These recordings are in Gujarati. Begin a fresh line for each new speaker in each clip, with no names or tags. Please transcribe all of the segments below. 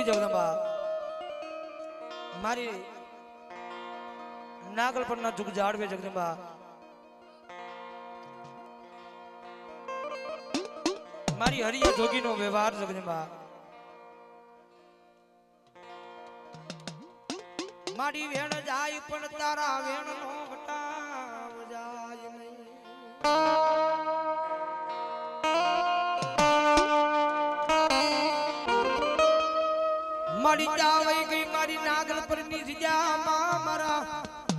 जगदंबा मारी नागल पर ना झुक जाड़वे जगदंबा मारी हरिया जोगी नो व्यवहार जगदंबा मारी वेण जाय पण तारा वेण नो वटाव जाय नहीं मारी जावे गई मारी नागल पर निजा मारा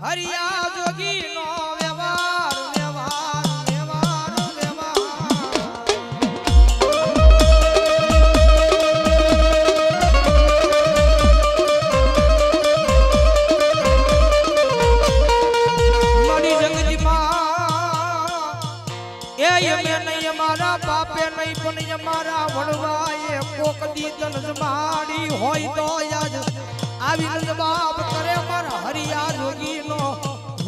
हरिया जोगी नो व्यवहार व्यवहार व्यवहार व्यवहार मारी जगजी मां ए यमे नहीं हमारा बापे नहीं पण हमारा वणवाए कोक दी तन जमाड़ी होय तो याद आवी जवाब करे मार हरिया जोगी नो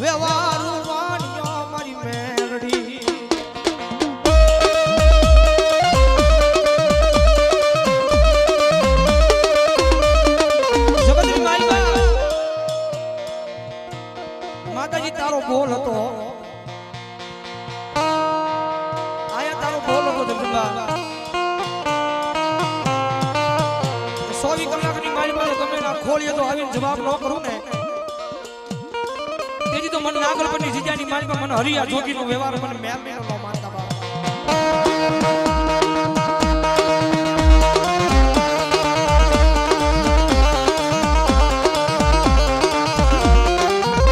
व्यवहार वाणियो मारी मेलड़ी जगदरी माईबा माताजी तारो बोल હતો આયા તારો બોલ હતો જગદંબા 24 કલાકની મારી ગમે ના ખોલીએ તો આવીને જવાબ ન કરું ને તેજી તો મને નાગલ પરની જીજાની મારી મને હરિયા જોગીનો વ્યવહાર મને મેલ મેલ ન માનતા બા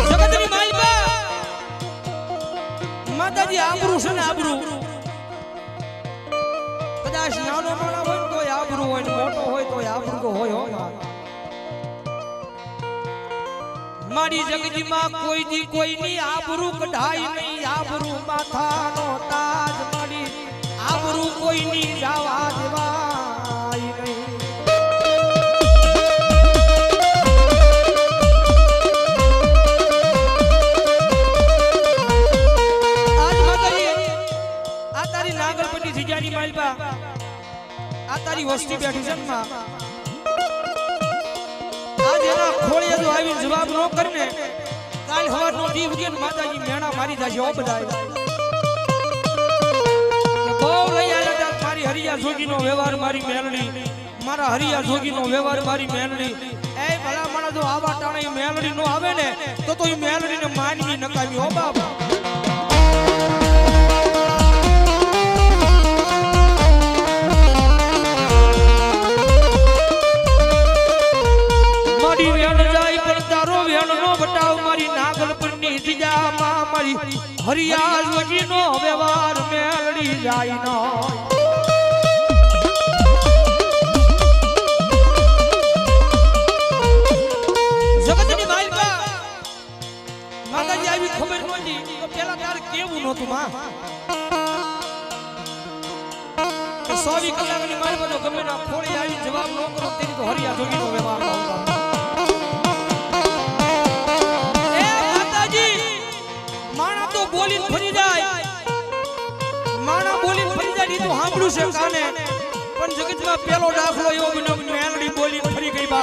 જગતની માઈબા માતાજી આબરૂ છે ને આબરૂ કદાચ નાનો મોણો હોય તો આબરૂ હોય ને મોટો હોય તો આબરૂ તો હોય હો मारी जगजी मां कोई दी कोई नी आबरू कढ़ाई नहीं आबरू माथा नो ताज मारी आबरू कोई नी जावा देवाई नहीं आज माताजी आ तारी नागलपति जीजानी मालबा आ तारी वस्ती बैठी छन मां खोड़िया जो आई जवाब नो करने काल हवार नो दी उगे माताजी मेणा मारी जाजे ओ बधाई के बो लई आया ता मारी हरिया जोगी नो व्यवहार मारी मेलड़ी मारा हरिया जोगी नो व्यवहार मारी मेलड़ी ए भला मणा जो आवा टाणे मेलड़ी नो आवे ने तो ई मेलड़ी ने मानवी नकामी ओ बाप हरिया जोगी नो व्यवहार मेलड़ी जाई नो जगतनी माईबा माताजी आई खबर नोती तो पेला तार केवू नोतु मां 24 कलाकनी माईबा तो गमे ना खोड़ी आई जवाब नो करो तेरी तो हरिया जोगी नो व्यवहार होगा बोली फरी जाए माना बोली फरी जाए नी तो हांभळू से काने पण जगत में पेलो दाखलो एवो बनो मेलडी बोली फरी गई बा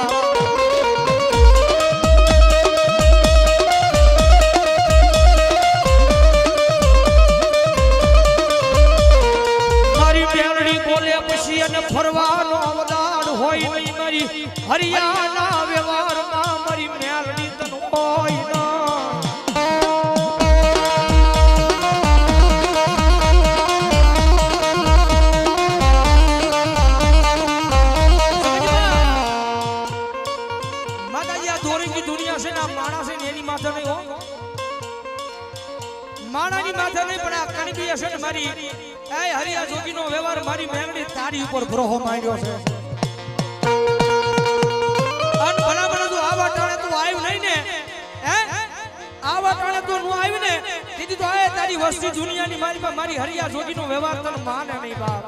मारी मेलडी बोले पछी अने फरવાનો અવદાન હોય નહીં મારી હરિયાના વ્યવહારમાં મારી મેલડી તન હોય ના माणानी माथे नहीं पड़ा कणबी हसे ने मारी ए हरिया जोगी नो व्यवहार मारी मेलडी तारी ऊपर ग्रहो मार्यो छे अन बना बना तू आवा टाणे तू आयो नहीं ने हैं आवा टाणे तू नु आयो ने दीदी तो आए तारी वस्ती दुनिया नी मारी मारी हरिया जोगी नो व्यवहार तन माने नहीं बाप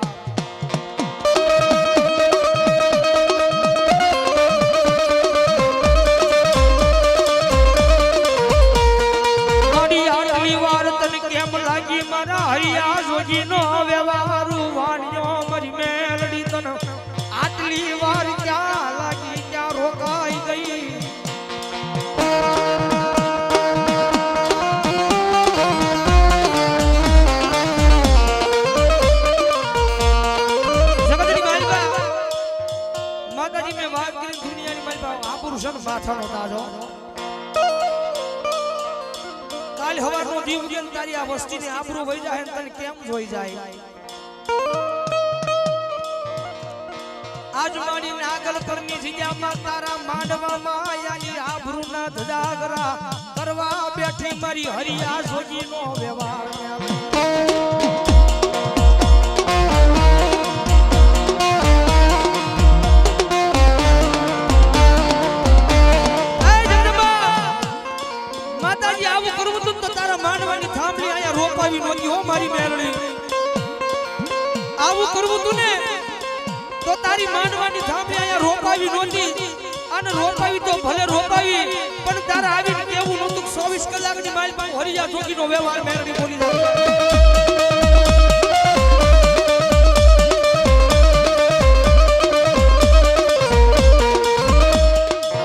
मारा हरिया जोगी नो व्यवहार वाणियो मरी मेलडी तन आटली वार क्या लागी આબરૂ છે ને માથાનો તાજો કાલ હવારનો દીવ ઉજ્જૈન તારી આ વસ્તીની આબરૂ વહી જાય ને તને કેમ જોઈ જાય આજ મારી નાગલ પરની જગ્યામાં તારા માંડવામાં આયાની આબરૂના ધજાગરા કરવા બેઠી મારી હરિયા જોગીનો વ્યવહાર માતાજી આવું કરવું તું તો તારા માંડવાની થાંભલી આયા રોપાવી નહોતી હો મારી મેરણી આવું કરવું તું ને તો તારી માંડવાની થાંભલી આયા રોપાવી નહોતી અને રોપાવી તો ભલે રોપાવી પણ તારા આવીને કેવું નહોતું 24 કલાકની માલમાં હરિયા જોગીનો વ્યવહાર મેરણી બોલી જાય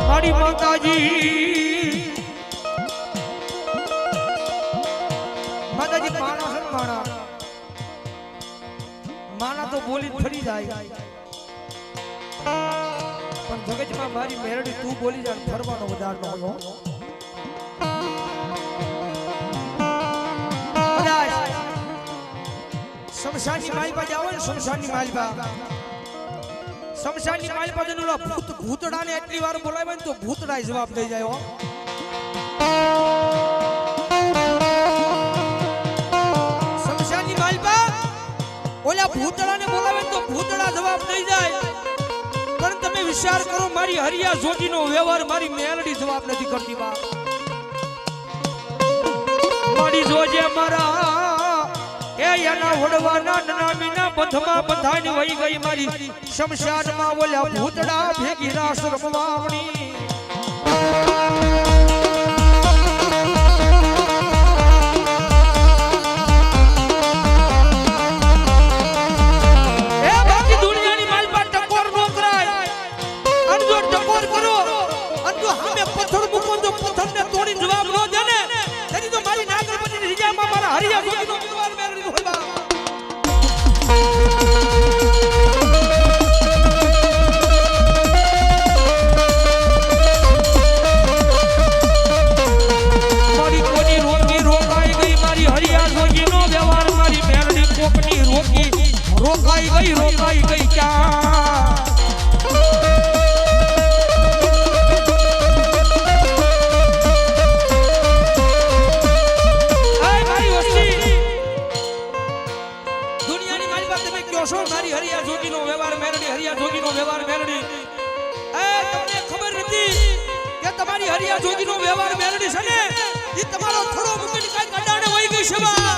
મારી માતાજી માના તો બોલી ફરી જાય પણ જગતમાં મારી મેરડી તું બોલી જાય ફરવાનો વધાર ન હોય શમશાનની માલપા જાવ ને શમશાનની માલપા જનુલા ભૂતડાને એટલી વાર બોલાવે ને તો ભૂતડાય જવાબ દઈ જાય હો ઓલા ભૂતડાને બોલાવે તો ભૂતડા જવાબ દઈ જાય પણ તમે વિચાર કરો મારી હરિયા જોગીનો વ્યવહાર મારી મેલડી જવાબ નથી કરતી બા મારી જોજે મારા એ એના વડવાના નનામીના બંધમાં બંધાઈને વહી ગઈ મારી શમશાનમાં ઓલા ભૂતડા ભેગી રાસ રમવાવણી હરિયા જોગીનો વ્યવહાર મેરડી હોય બા મારી કોની રોકાઈ ગઈ મારી હરિયા જોગીનો વ્યવહાર મારી મેરડી કોકની રોકાઈ ગઈ ક્યાં મારી હરિયા જોગીનો વ્યવહાર મેરડી હરિયા જોગીનો વ્યવહાર મેરડી એ તમને ખબર નથી કે તમારી હરિયા જોગીનો વ્યવહાર મેરડી છે ને ઈ તમારો થોડો મૂકીને કાઈ અડાણે વઈ ગઈ છે બા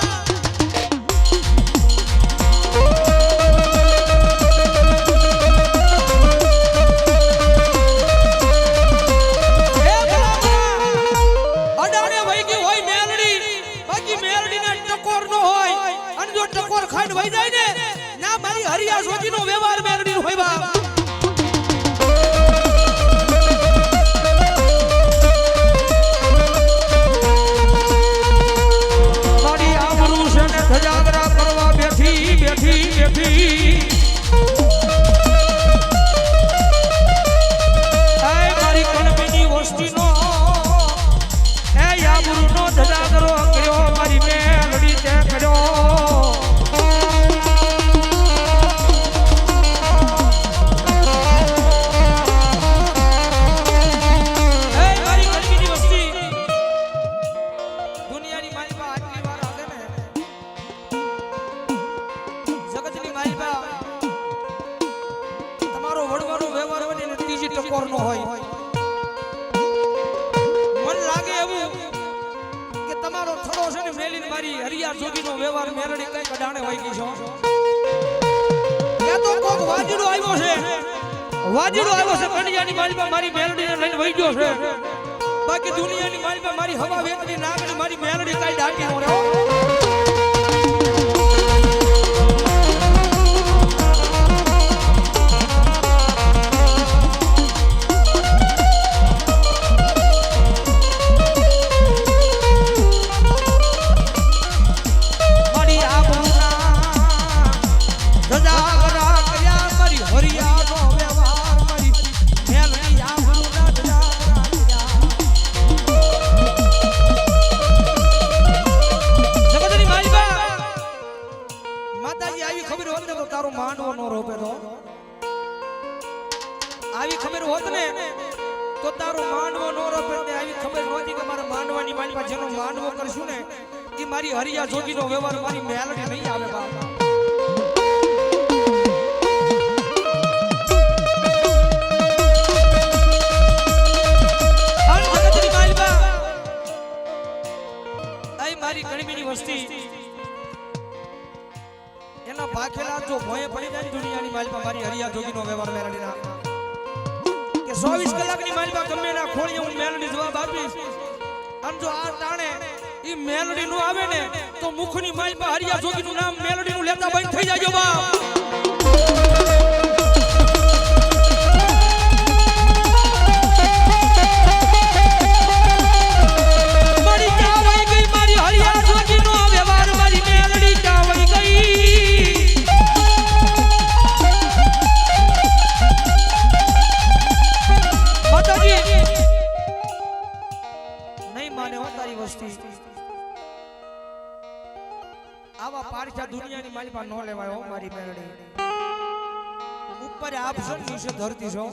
અડાણે વઈ ગઈ હોય મેરડી બાકી મેરડીને ટકોર ન હોય અને જો ટકોર ખાઈને વઈ જાય ને મારી હરિયા જોગીનો વ્યવહાર મેરડી હોય બા મારી આબરૂ છે ને ધજાગરા કરવા બેઠી મારી કણબીની વસ્તીનો એ આબરૂનો ધજાગરો કર્યો મારી મેરડી તે કર્યો ટકોર નો હોય મન લાગે એવું કે તમારો થડો છે ને મેલીને મારી હરિયા જોગીનો વ્યવહાર મેરડી કઈ કડાણે વઈ ગઈ છો એ તો કોક વાજીડો આવ્યો છે કણિયાની માલમાં મારી મેરડીને લઈને વઈ ગયો છે બાકી દુનિયાની માલમાં મારી હવા વેતની નાગની મારી મેરડી કઈ ડાકી નો રહ્યો હરિયા નો વ્યવહાર મારી મેલડી આબરૂના ખબર હોત ને તો તારો માંડવો નો રપે ને આવી ખબર નહોતી કે મારા માંડવાની મારી પાસે જેનો માંડવો કરશું ને એ મારી હરિયા જોગીનો વ્યવહાર મારી મેલડી નહીં આવે બાપા મારી ગણબીની વસ્તી એના ભાખેલા જો ભોય પડી જાય દુનિયાની માલમાં મારી હરિયા જોગીનો વ્યવહાર મેલડીના કે 24 કલાકની માલમાં ગમે ના ખોળીએ હું મેલડી જવાબ આપીશ અને જો આ તાણે ઈ મેલડી નું આવે ને તો મુખની માલમાં હરિયા જોગીનું નામ મેલડી નું લેતા બંધ થઈ જાજો બાપ આવા પારખા દુનિયાની માલિકા નો લેવાય હો મારી મેલડી ઉપર આપશો નીચે ધરતી છો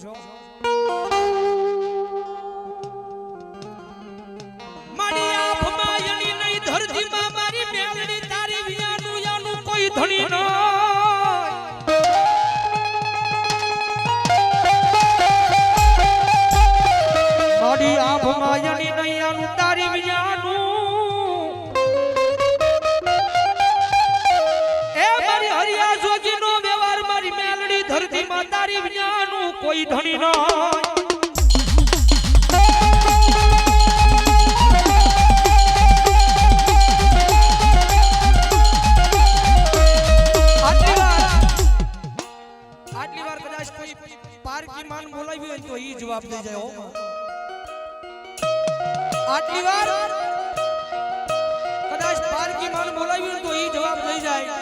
મારી આંખ માયણી નહીં ધરતી માં મારી મેલડી તારી વિયાનું યાનું કોઈ ધણી ન મારી આંખ માયણી નહીં યાનું તારી વિયાનું ધરતી માં તારી વિનાનું કોઈ ધણી ન આટલી વાર કદાચ કોઈ પારકી માન બોલાવી હોય તો ઈ જવાબ દઈ જાય હો આટલી વાર કદાચ પારકી માન બોલાવી હોય તો ઈ જવાબ દઈ જાય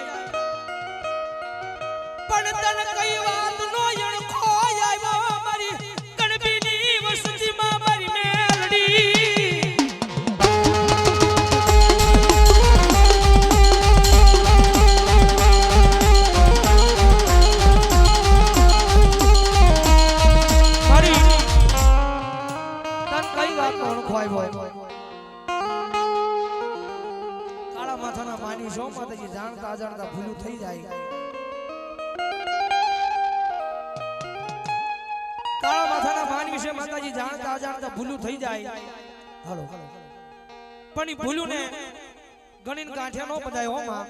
પણ તને કઈ વાત નો અણખો આવ્યો મારી ગણબીની વસ્તીમાં મારી મેલડી મારી તને કઈ વાત નો અણખો આવ્યો કાળા માથાના માની છો માતાજી જાણતા અજાણતા ભૂલું થઈ જાય કાળા માથાના માન વિશે માતાજી જાણતા અજાણતા ભૂલું થઈ જાય હાલો પણ ઈ ભૂલું ને ગણીન કાંઠે નો બધાય હો માં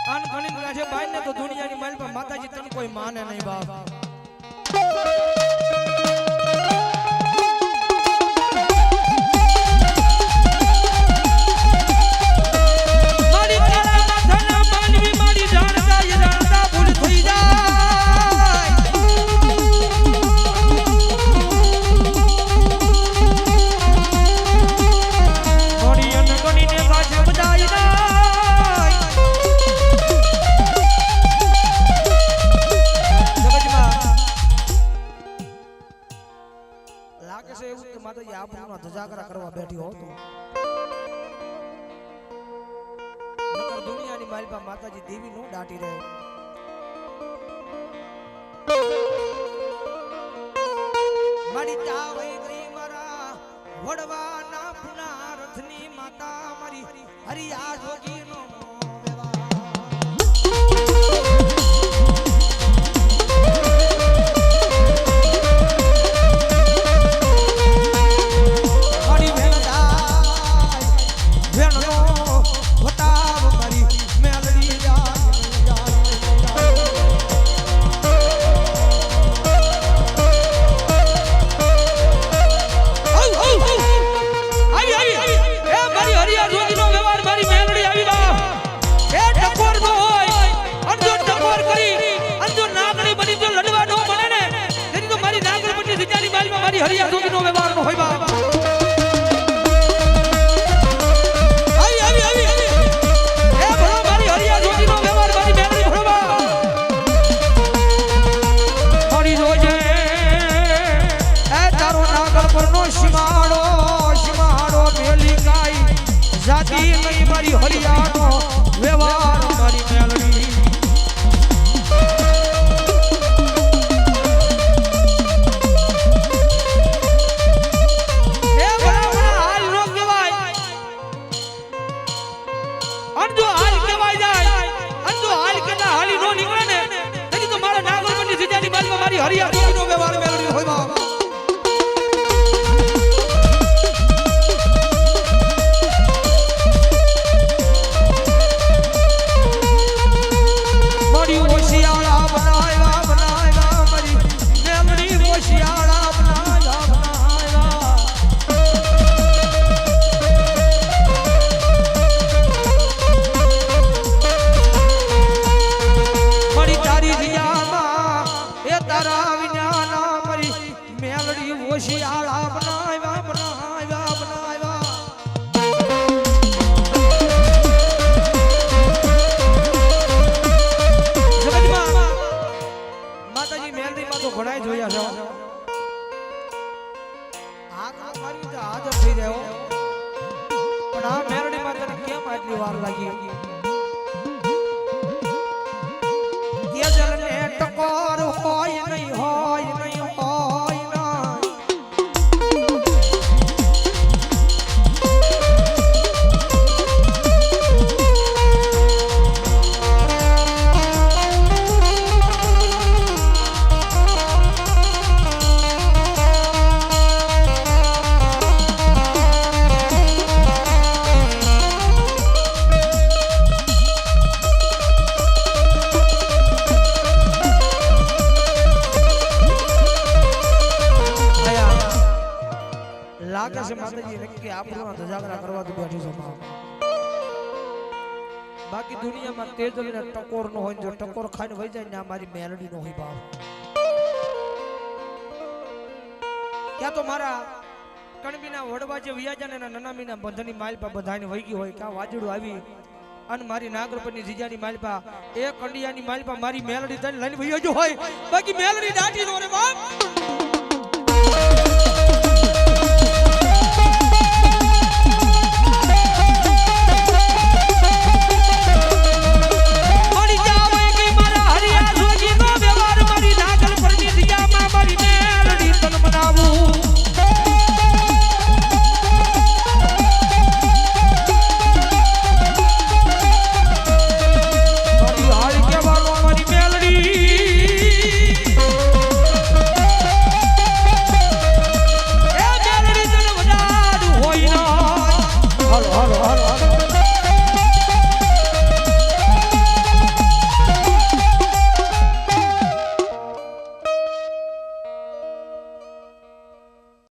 આન ગણીન કાંઠે બાઈ ને તો દુનિયાની માલ પર માતાજી તને કોઈ માને નહીં બાપ મારી કાળા માથાના માનવી મારી જાણતા અજાણતા ભૂલ થઈ જાય માતાજી આપણને ધજાગરા કરવા બેઠી હો તો નકર દુનિયાની માલપા માતાજી દેવી નો દાટી રહે મારી ચાવઈ ગઈ મારા વડવાના પુના રથની માતા મારી હરિયા જોગીનો હરિયા જોગીનો વ્યવહાર નો હોય બાપ આવી આવી આવી એ ભણો મારી હરિયા જોગીનો વ્યવહાર મારી મેલડી ભણો બાપ મારી જોજે એ તારો નાગલ પરનો સીમાડો મેલી કાઈ જાતી નહીં મારી હરિયાનો વ્યવહાર મારી મેલડી મારી હરિયા જોગીનો વ્યવહાર મેળવી હોય બાપ મારી હોશિયાળા બનાવ્યા મારી મેલડી હોશિયાળા બનાવ્યા મારી તારી રિયામાં એ તારા વિનાના મારી મેલડી હોશિયાળા બનાવ્યા માતાજી મેલડી માં તો ઘણાય જોયા છો આ મારી તો હાજર થઈ રહ્યો પણ આ મેલડી માતાને કેમ આટલી વાર લાગી તેજલને ટકોર હોય નહીં ના લાગે છે માતાજી નક્કી આપણો ધજાગરા કરવા તો બેઠી છે બાકી દુનિયામાં તેજલ ને ટકોર નો હોય જો ટકોર ખાઈને વહી જાય ને મારી મેલડી નો હોય બાપ ક્યાં તો મારા કણબીના વડવા જે વિયાજા ને નનામીના બંધની માલપા બધાને વહી ગઈ હોય કા વાજડું આવી અને મારી નાગરપની જીજાની માલપા એ કંડિયાની માલપા મારી મેલડી લઈને વહી ગયો હોય બાકી મેલડી દાટી નો રે બાપ